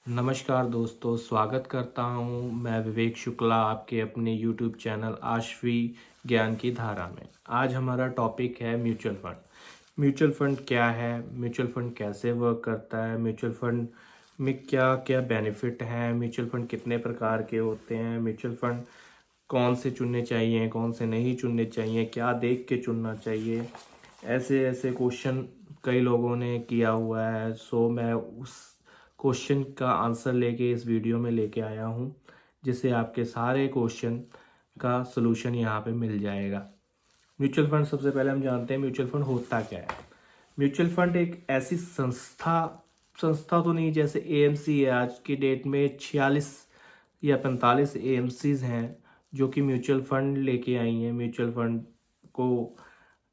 नमस्कार दोस्तों, स्वागत करता हूँ मैं विवेक शुक्ला आपके अपने यूट्यूब चैनल आश्वी ज्ञान की धारा में। आज हमारा टॉपिक है म्यूचुअल फंड। म्यूचुअल फंड क्या है, म्यूचुअल फंड कैसे वर्क करता है, म्यूचुअल फंड में क्या क्या बेनिफिट हैं, म्यूचुअल फंड कितने प्रकार के होते हैं, म्यूचुअल फंड कौन से चुनने चाहिए, कौन से नहीं चुनने चाहिए, क्या देख के चुनना चाहिए। ऐसे ऐसे क्वेश्चन कई लोगों ने किया हुआ है, सो मैं उस क्वेश्चन का आंसर लेके इस वीडियो में लेके आया हूँ, जिससे आपके सारे क्वेश्चन का सलूशन यहाँ पे मिल जाएगा। म्यूचुअल फंड, सबसे पहले हम जानते हैं म्यूचुअल फंड होता क्या है। म्यूचुअल फंड एक ऐसी संस्था संस्था तो नहीं, जैसे एएमसी है। आज की डेट में 46 या 45 एएमसीज हैं जो कि म्यूचुअल फंड लेके आई हैं, म्यूचुअल फंड को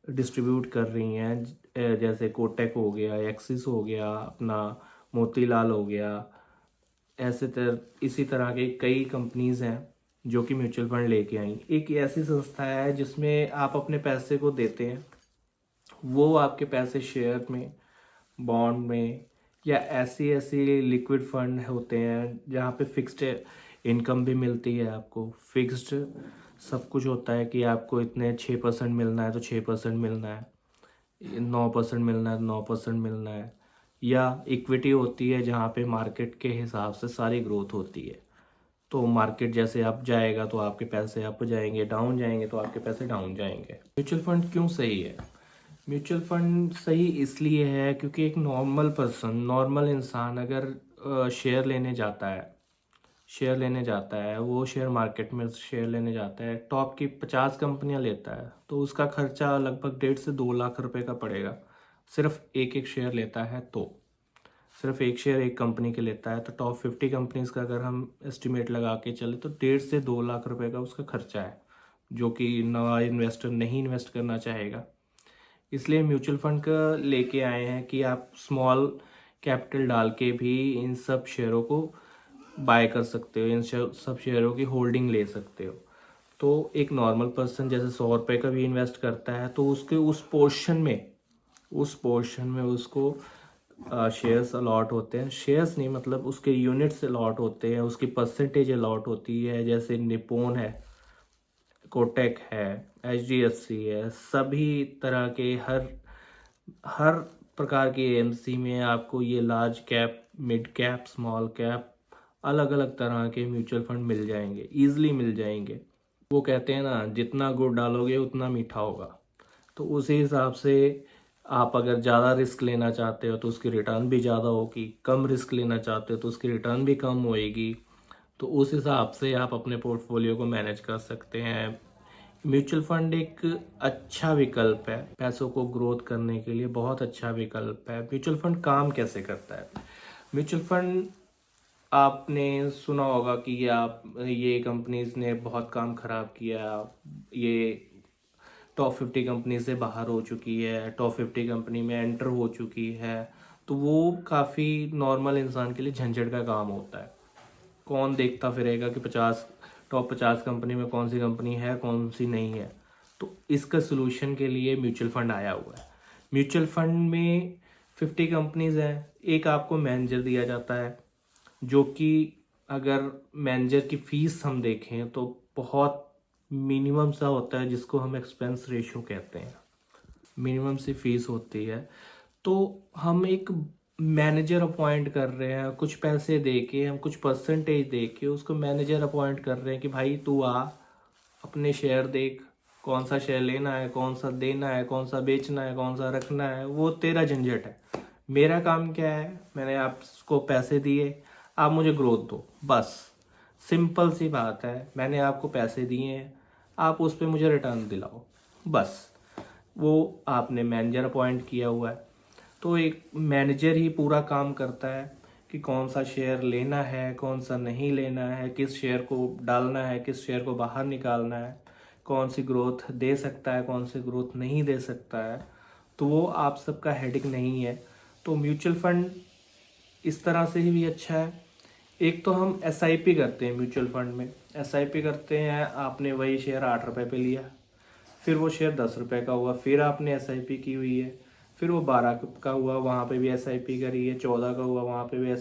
डिस्ट्रीब्यूट कर रही हैं। जैसे कोटक हो गया, एक्सिस हो गया, अपना मोतीलाल हो गया। इसी तरह के कई कंपनीज हैं जो कि म्यूचुअल फंड लेके आई। एक ऐसी संस्था है जिसमें आप अपने पैसे को देते हैं, वो आपके पैसे शेयर में, बॉन्ड में या ऐसी ऐसी लिक्विड फंड होते हैं जहाँ पे फिक्स्ड इनकम भी मिलती है। आपको फिक्स्ड सब कुछ होता है कि आपको इतने 6% मिलना है तो 6% मिलना है, 9% मिलना है तो 9% मिलना है। या इक्विटी होती है जहाँ पे मार्केट के हिसाब से सारी ग्रोथ होती है। तो मार्केट जैसे अप जाएगा तो आपके पैसे अप जाएंगे, डाउन जाएंगे तो आपके पैसे डाउन जाएंगे। म्यूचुअल फंड क्यों सही है? म्यूचुअल फंड सही इसलिए है क्योंकि एक नॉर्मल पर्सन, नॉर्मल इंसान अगर शेयर लेने जाता है, वो शेयर मार्केट में शेयर लेने जाता है, टॉप की 50 कंपनियां लेता है, तो उसका खर्चा लगभग 1.5 से 2 लाख रुपए का पड़ेगा। सिर्फ एक एक शेयर लेता है तो सिर्फ एक शेयर एक कंपनी के लेता है, तो टॉप 50 कंपनीज का अगर हम एस्टिमेट लगा के चले तो 1.5 से 2 लाख रुपए का उसका खर्चा है, जो कि नवा इन्वेस्टर नहीं इन्वेस्ट करना चाहेगा। इसलिए म्यूचुअल फंड का लेके आए हैं कि आप स्मॉल कैपिटल डाल के भी इन सब शेयरों को बाय कर सकते हो, इन सब शेयरों की होल्डिंग ले सकते हो। तो एक नॉर्मल पर्सन जैसे 100 रुपये का भी इन्वेस्ट करता है तो उसके उस पोर्शन में उसको शेयर्स अलॉट होते हैं। शेयर्स नहीं, मतलब उसके यूनिट्स अलॉट होते हैं, उसकी परसेंटेज अलॉट होती है। जैसे निप्पॉन है, कोटक है, एचडीएफसी है, सभी तरह के हर हर प्रकार के एएमसी में आपको ये large cap, mid cap, small cap, अलग अलग तरह के म्यूचुअल फंड मिल जाएंगे, ईजिली मिल जाएंगे। वो कहते हैं ना, जितना गुड़ डालोगे उतना मीठा होगा। तो उसी हिसाब से आप अगर ज़्यादा रिस्क लेना चाहते हो तो उसकी रिटर्न भी ज़्यादा होगी, कम रिस्क लेना चाहते हो तो उसकी रिटर्न भी कम होएगी। तो उस हिसाब से आप अपने पोर्टफोलियो को मैनेज कर सकते हैं। म्यूचुअल फंड एक अच्छा विकल्प है, पैसों को ग्रोथ करने के लिए बहुत अच्छा विकल्प है। म्यूचुअल फंड काम कैसे करता है? म्यूचुअल फंड, आपने सुना होगा कि ये कंपनीज ने बहुत काम खराब किया, ये टॉप 50 कंपनी से बाहर हो चुकी है, टॉप 50 कंपनी में एंटर हो चुकी है। तो वो काफ़ी नॉर्मल इंसान के लिए झंझट का काम होता है। कौन देखता फिरेगा कि टॉप 50 कंपनी में कौन सी कंपनी है, कौन सी नहीं है। तो इसका सोल्यूशन के लिए म्यूचुअल फंड आया हुआ है। म्यूचुअल फंड में 50 कंपनीज हैं, एक आपको मैनेजर दिया जाता है, जो कि अगर मैनेजर की फीस हम देखें तो बहुत मिनिमम सा होता है, जिसको हम एक्सपेंस रेशियो कहते हैं। मिनिमम सी फीस होती है। तो हम एक मैनेजर अपॉइंट कर रहे हैं, कुछ पैसे दे के, हम कुछ परसेंटेज दे के उसको मैनेजर अपॉइंट कर रहे हैं कि भाई तू आ, अपने शेयर देख, कौन सा शेयर लेना है, कौन सा देना है, कौन सा बेचना है, कौन सा रखना है, वो तेरा झंझट है। मेरा काम क्या है, मैंने आपको पैसे दिए, आप मुझे ग्रोथ दो, बस। सिंपल सी बात है, मैंने आपको पैसे दिए हैं, आप उस पर मुझे रिटर्न दिलाओ, बस। वो आपने मैनेजर अपॉइंट किया हुआ है, तो एक मैनेजर ही पूरा काम करता है कि कौन सा शेयर लेना है, कौन सा नहीं लेना है, किस शेयर को डालना है, किस शेयर को बाहर निकालना है, कौन सी ग्रोथ दे सकता है, कौन सी ग्रोथ नहीं दे सकता है। तो वो आप सबका हेडिक नहीं है। तो म्यूचुअल फंड इस तरह से ही भी अच्छा है। एक तो हम एसआईपी करते हैं म्यूचुअल फंड में। एसआईपी करते हैं, आपने वही शेयर 8 रुपये पे लिया, फिर वो शेयर 10 रुपये का हुआ, फिर आपने एसआईपी की हुई है, फिर वो 12 का हुआ, वहाँ पे भी एसआईपी करी है, 14 का हुआ, वहाँ पे भी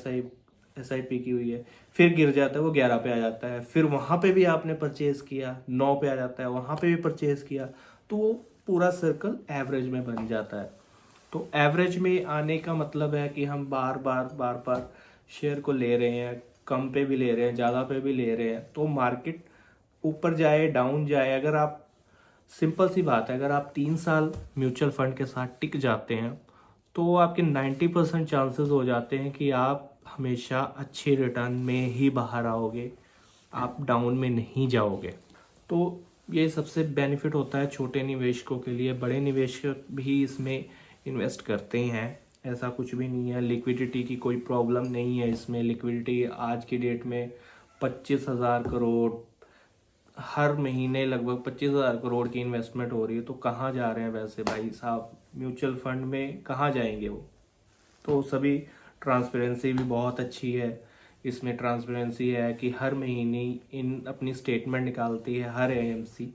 SIP की हुई है, फिर गिर जाता है वो 11 पे आ जाता है, फिर वहाँ पे भी आपने परचेज किया 9 पे आ जाता है, वहाँ पे भी परचेज किया, तो वो पूरा सर्कल एवरेज में बन जाता है। तो एवरेज में आने का मतलब है कि हम बार बार शेयर को ले रहे हैं, कम पे भी ले रहे हैं, ज़्यादा पे भी ले रहे हैं, तो मार्केट ऊपर जाए डाउन जाए, अगर आप, सिंपल सी बात है, अगर आप 3 साल म्यूचुअल फंड के साथ टिक जाते हैं तो आपके 90% चांसेस हो जाते हैं कि आप हमेशा अच्छे रिटर्न में ही बाहर आओगे, आप डाउन में नहीं जाओगे। तो ये सबसे बेनिफिट होता है छोटे निवेशकों के लिए। बड़े निवेशक भी इसमें इन्वेस्ट करते हैं, ऐसा कुछ भी नहीं है। लिक्विडिटी की कोई प्रॉब्लम नहीं है इसमें। लिक्विडिटी आज की डेट में 25,000 करोड़, हर महीने लगभग 25,000 करोड़ की इन्वेस्टमेंट हो रही है। तो कहाँ जा रहे हैं वैसे भाई साहब, म्यूचुअल फंड में कहाँ जाएंगे वो। तो सभी, ट्रांसपेरेंसी भी बहुत अच्छी है इसमें। ट्रांसपेरेंसी है कि हर महीने इन अपनी स्टेटमेंट निकालती है हर AMC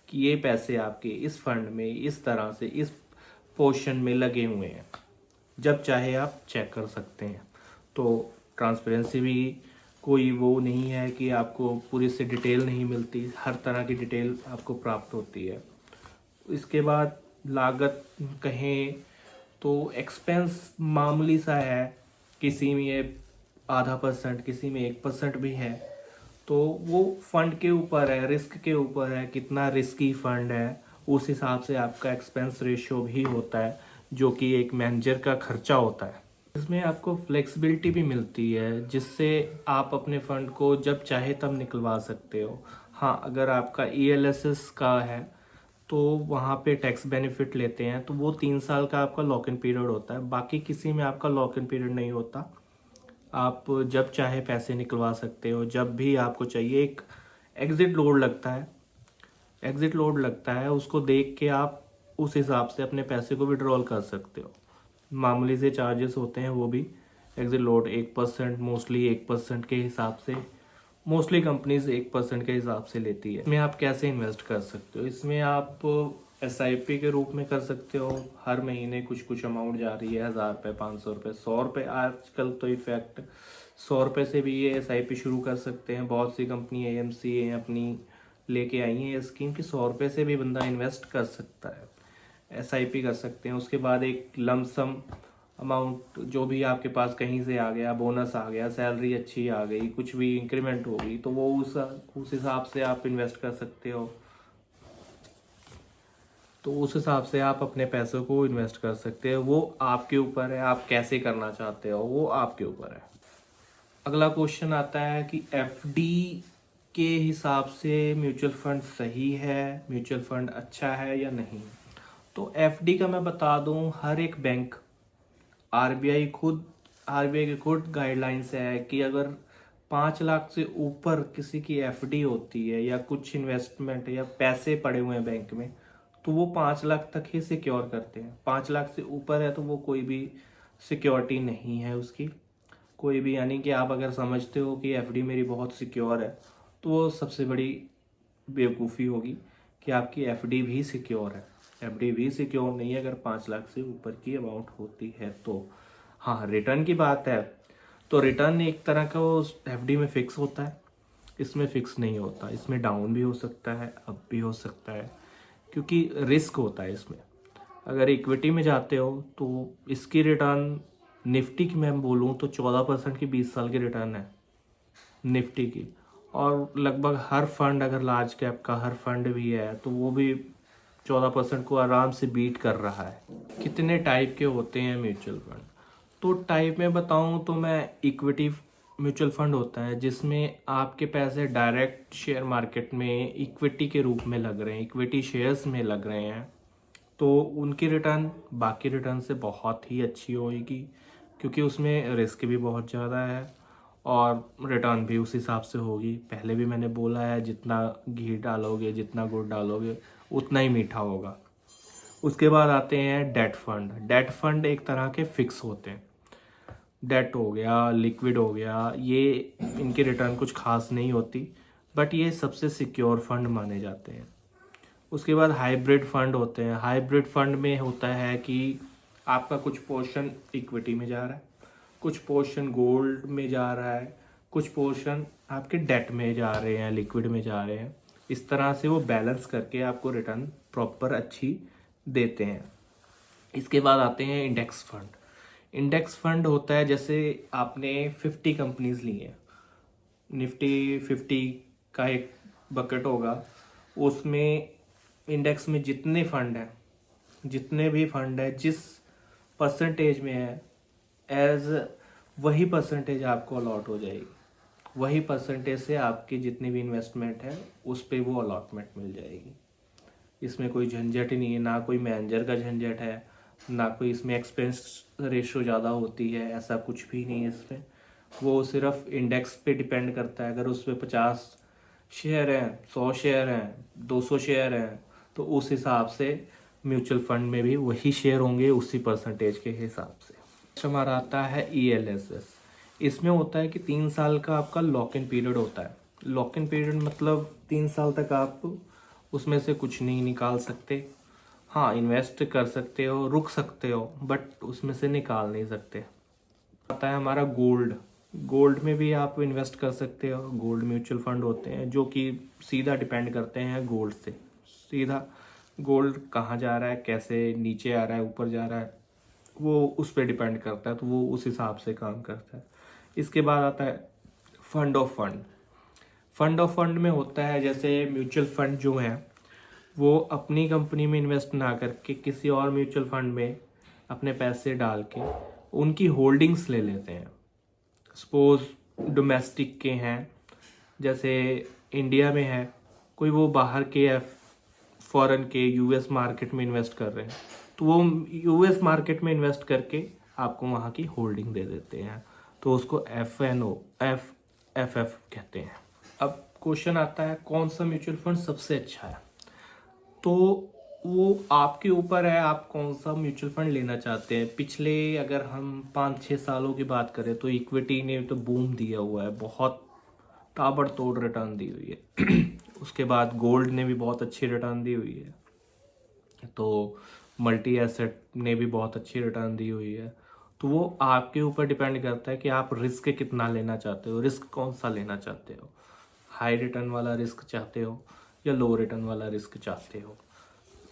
कि ये पैसे आपके इस फंड में इस तरह से इस पोर्शन में लगे हुए हैं, जब चाहे आप चेक कर सकते हैं। तो ट्रांसपेरेंसी भी कोई वो नहीं है कि आपको पूरी से डिटेल नहीं मिलती, हर तरह की डिटेल आपको प्राप्त होती है। इसके बाद लागत कहें तो एक्सपेंस मामूली सा है, किसी में ये ½ %, किसी में 1% भी है। तो वो फंड के ऊपर है, रिस्क के ऊपर है, कितना रिस्की फंड है, उस हिसाब से आपका एक्सपेंस रेशियो भी होता है, जो कि एक मैनेजर का खर्चा होता है। इसमें आपको फ्लेक्सिबिलिटी भी मिलती है, जिससे आप अपने फंड को जब चाहे तब निकलवा सकते हो। हाँ, अगर आपका ELSS का है तो वहाँ पे टैक्स बेनिफिट लेते हैं, तो वो 3 साल का आपका लॉक इन पीरियड होता है। बाकी किसी में आपका लॉक इन पीरियड नहीं होता, आप जब चाहे पैसे निकलवा सकते हो, जब भी आपको चाहिए। एक एग्जिट लोड लगता है, उसको देख के आप उस हिसाब से अपने पैसे को विड्रॉल कर सकते हो। मामूली से चार्जेस होते हैं वो भी। एग्जिट लोड 1%, मोस्टली 1% के हिसाब से, मोस्टली कंपनीज 1% के हिसाब से लेती है। इसमें आप कैसे इन्वेस्ट कर सकते हो, इसमें आप SIP के रूप में कर सकते हो। हर महीने कुछ कुछ अमाउंट जा रही है, 1,000 रुपये, 500 रुपये, 100 रुपये। आजकल तो इफेक्ट 100 रुपये से भी ये SIP शुरू कर सकते हैं। बहुत सी कंपनी AMC अपनी लेके आई है स्कीम कि 100 रुपये से भी बंदा इन्वेस्ट कर सकता है, SIP कर सकते हैं। उसके बाद एक लमसम अमाउंट जो भी आपके पास कहीं से आ गया, बोनस आ गया, सैलरी अच्छी आ गई, कुछ भी इंक्रीमेंट हो गई, तो वो उस हिसाब से आप इन्वेस्ट कर सकते हो। तो उस हिसाब से आप अपने पैसों को इन्वेस्ट कर सकते हो। वो आपके ऊपर है, आप कैसे करना चाहते हो, वो आपके ऊपर है। अगला क्वेश्चन आता है कि FD के हिसाब से म्यूचुअल फंड सही है, म्यूचुअल फंड अच्छा है या नहीं। तो FD का मैं बता दूं, हर एक बैंक, आरबीआई की खुद गाइडलाइंस है कि अगर 5 लाख से ऊपर किसी की FD होती है या कुछ इन्वेस्टमेंट या पैसे पड़े हुए हैं बैंक में, तो वो 5 लाख तक ही सिक्योर करते हैं। 5 लाख से ऊपर है तो वो कोई भी सिक्योरिटी नहीं है उसकी, कोई भी। यानी कि आप अगर समझते हो कि FD मेरी बहुत सिक्योर है, तो वो सबसे बड़ी बेवकूफ़ी होगी कि आपकी FD भी सिक्योर है। FD भी सिक्योर नहीं है अगर 5 लाख से ऊपर की अमाउंट होती है तो। हाँ, रिटर्न की बात है तो रिटर्न एक तरह का वो FD में फिक्स होता है, इसमें फिक्स नहीं होता। इसमें डाउन भी हो सकता है, अप भी हो सकता है, क्योंकि रिस्क होता है इसमें। अगर इक्विटी में जाते हो तो इसकी रिटर्न, निफ्टी की मैं बोलूँ तो 14% की 20 साल की रिटर्न है निफ्टी की। और लगभग हर फंड, अगर लार्ज कैप का हर फंड भी है तो वो भी 14% को आराम से बीट कर रहा है। कितने टाइप के होते हैं म्यूचुअल फंड, तो टाइप में बताऊं तो मैं, इक्विटी म्यूचुअल फंड होता है जिसमें आपके पैसे डायरेक्ट शेयर मार्केट में इक्विटी के रूप में लग रहे हैं, इक्विटी शेयर्स में लग रहे हैं, तो उनकी रिटर्न बाकी रिटर्न से बहुत ही अच्छी होगी, क्योंकि उसमें रिस्क भी बहुत ज़्यादा है और रिटर्न भी उस हिसाब से होगी। पहले भी मैंने बोला है, जितना घी डालोगे, जितना गुड़ डालोगे, उतना ही मीठा होगा। उसके बाद आते हैं डेट फंड। डेट फंड एक तरह के फिक्स होते हैं। डेट हो गया, लिक्विड हो गया, ये इनकी रिटर्न कुछ खास नहीं होती, बट ये सबसे सिक्योर फंड माने जाते हैं। उसके बाद हाइब्रिड फंड होते हैं। हाइब्रिड फंड में होता है कि आपका कुछ पोर्शन इक्विटी में जा रहा है, कुछ पोर्शन गोल्ड में जा रहा है, कुछ पोर्शन आपके डेट में जा रहे हैं, लिक्विड में जा रहे हैं। इस तरह से वो बैलेंस करके आपको रिटर्न प्रॉपर अच्छी देते हैं। इसके बाद आते हैं इंडेक्स फंड। इंडेक्स फंड होता है जैसे आपने 50 कंपनीज ली हैं, निफ्टी 50 का एक बकेट होगा, उसमें इंडेक्स में जितने फंड हैं, जितने भी फंड है जिस परसेंटेज में है, एज वही परसेंटेज आपको अलॉट हो जाएगी। वही परसेंटेज से आपकी जितनी भी इन्वेस्टमेंट है उस पे वो अलॉटमेंट मिल जाएगी। इसमें कोई झंझट ही नहीं है, ना कोई मैनेजर का झंझट है, ना कोई इसमें एक्सपेंस रेशो ज़्यादा होती है, ऐसा कुछ भी नहीं है इसमें। वो सिर्फ इंडेक्स पे डिपेंड करता है। अगर उसमें 50 शेयर हैं, 100 शेयर हैं, 200 शेयर हैं, तो उस हिसाब से म्यूचुअल फंड में भी वही शेयर होंगे उसी परसेंटेज के हिसाब से। हमारा आता है ELSS। इसमें होता है कि 3 साल का आपका लॉक इन पीरियड होता है। लॉक इन पीरियड मतलब 3 साल तक आप उसमें से कुछ नहीं निकाल सकते। हाँ, इन्वेस्ट कर सकते हो, रुक सकते हो, बट उसमें से निकाल नहीं सकते। आता है हमारा गोल्ड। गोल्ड में भी आप इन्वेस्ट कर सकते हो। गोल्ड म्यूचुअल फंड होते हैं जो कि सीधा डिपेंड करते हैं गोल्ड से। सीधा गोल्ड कहाँ जा रहा है, कैसे नीचे आ रहा है, ऊपर जा रहा है, वो उस पर डिपेंड करता है, तो वो उस हिसाब से काम करता है। इसके बाद आता है fund of fund. Fund of fund में होता है जैसे म्यूचुअल फंड जो है वो अपनी कंपनी में इन्वेस्ट ना करके किसी और म्यूचुअल फंड में अपने पैसे डाल के उनकी होल्डिंग्स ले लेते हैं। सपोज डोमेस्टिक के हैं, जैसे इंडिया में है कोई, वो बाहर के या फॉरेन के US मार्केट में इन्वेस्ट कर रहे हैं, तो वो US मार्केट में इन्वेस्ट करके आपको वहाँ की होल्डिंग दे देते हैं, तो उसको FFF कहते हैं। अब क्वेश्चन आता है कौन सा म्यूचुअल फंड सबसे अच्छा है। तो वो आपके ऊपर है, आप कौन सा म्यूचुअल फंड लेना चाहते हैं। पिछले अगर हम 5-6 सालों की बात करें तो इक्विटी ने तो बूम दिया हुआ है, बहुत ताबड़तोड़ रिटर्न दी हुई है। उसके बाद गोल्ड ने भी बहुत अच्छी रिटर्न दी हुई है, तो मल्टी एसेट ने भी बहुत अच्छी रिटर्न दी हुई है। तो वो आपके ऊपर डिपेंड करता है कि आप रिस्क कितना लेना चाहते हो, रिस्क कौन सा लेना चाहते हो। हाई रिटर्न वाला रिस्क चाहते हो या लो रिटर्न वाला रिस्क चाहते हो।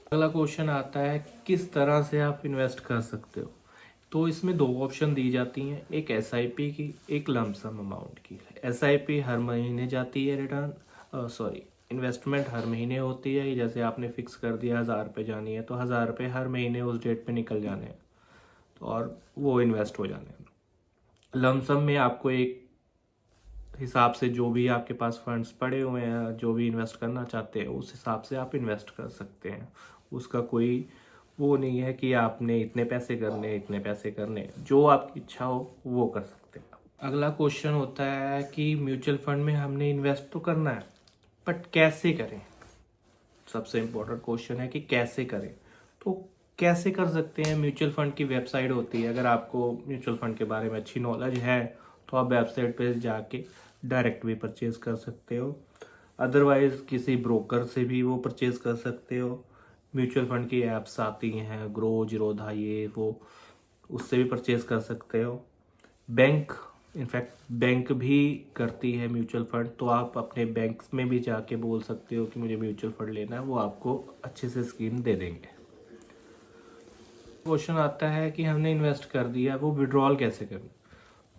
अगला क्वेश्चन आता है किस तरह से आप इन्वेस्ट कर सकते हो। तो इसमें 2 ऑप्शन दी जाती हैं, एक SIP की, एक लमसम अमाउंट की। SIP हर महीने जाती है रिटर्न, सॉरी इन्वेस्टमेंट हर महीने होती है। जैसे आपने फिक्स कर दिया 1000 रुपये जानी है, तो 1000 रुपये हर महीने उस डेट पे निकल जाने हैं, तो और वो इन्वेस्ट हो जाने हैं। लमसम में आपको एक हिसाब से जो भी आपके पास फंड्स पड़े हुए हैं, जो भी इन्वेस्ट करना चाहते हैं, उस हिसाब से आप इन्वेस्ट कर सकते हैं। उसका कोई वो नहीं है कि आपने इतने पैसे करने, इतने पैसे करने, जो आपकी इच्छा हो वो कर सकते हैं। अगला क्वेश्चन होता है कि म्यूचुअल फंड में हमने इन्वेस्ट तो करना है, बट कैसे करें। सबसे इम्पोर्टेंट क्वेश्चन है कि कैसे करें। तो कैसे कर सकते हैं, म्यूचुअल फंड की वेबसाइट होती है। अगर आपको म्यूचुअल फंड के बारे में अच्छी नॉलेज है तो आप वेबसाइट पे जाके डायरेक्ट भी परचेज कर सकते हो, अदरवाइज किसी ब्रोकर से भी वो परचेज कर सकते हो। म्यूचुअल फंड की ऐप्स आती हैं, ग्रो, जीरोधा, ये वो, उससे भी परचेज कर सकते हो। बैंक, इनफैक्ट बैंक भी करती है म्यूचुअल फंड, तो आप अपने बैंक में भी जाके बोल सकते हो कि मुझे म्यूचुअल फंड लेना है, वो आपको अच्छे से स्कीम दे देंगे। क्वेश्चन आता है कि हमने इन्वेस्ट कर दिया, वो विड्रॉल कैसे करना।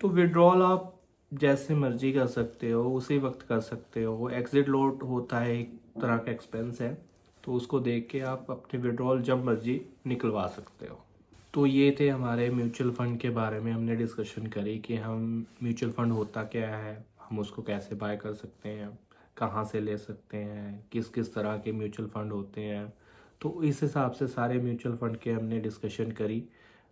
तो विड्रॉल आप जैसे मर्जी कर सकते हो, उसी वक्त कर सकते हो। एग्जिट लॉट होता है, एक तरह का एक्सपेंस है, तो उसको देख के आप अपने विड्रॉल जब मर्जी निकलवा सकते हो। तो ये थे हमारे म्यूचुअल फ़ंड के बारे में हमने डिस्कशन करी कि हम म्यूचुअल फ़ंड होता क्या है, हम उसको कैसे बाय कर सकते हैं, कहाँ से ले सकते हैं, किस किस तरह के म्यूचुअल फ़ंड होते हैं। तो इस हिसाब से सारे म्यूचुअल फ़ंड के हमने डिस्कशन करी।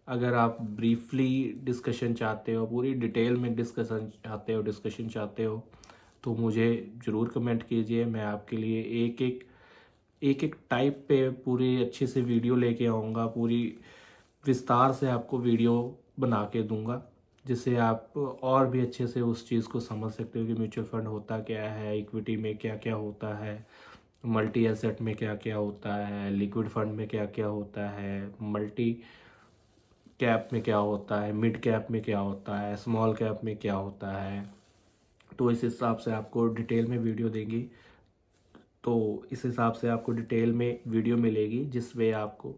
अगर आप ब्रीफली डिस्कशन चाहते हो, पूरी डिटेल में डिस्कशन चाहते हो, तो मुझे ज़रूर कमेंट कीजिए। मैं आपके लिए एक एक टाइप पे पूरी अच्छे से वीडियो लेके आऊँगा, पूरी विस्तार से आपको वीडियो बना के दूंगा, जिससे आप और भी अच्छे से उस चीज़ को समझ सकते हो कि म्यूचुअल फंड होता क्या है, इक्विटी में क्या क्या होता है, मल्टी एसेट में क्या क्या होता है, लिक्विड फंड में क्या क्या होता है, मल्टी कैप में क्या होता है, मिड कैप में क्या होता है, स्मॉल कैप में क्या होता है। तो इस हिसाब से आपको डिटेल में वीडियो देंगी, तो इस हिसाब से आपको डिटेल में वीडियो मिलेगी जिसमें आपको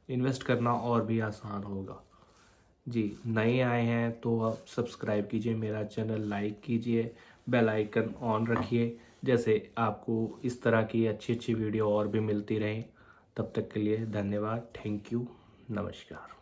इन्वेस्ट करना और भी आसान होगा। जी, नए आए हैं तो आप सब्सक्राइब कीजिए मेरा चैनल, लाइक कीजिए, बेल आइकन ऑन रखिए, जैसे आपको इस तरह की अच्छी अच्छी वीडियो और भी मिलती रहें। तब तक के लिए धन्यवाद, थैंक यू, नमस्कार।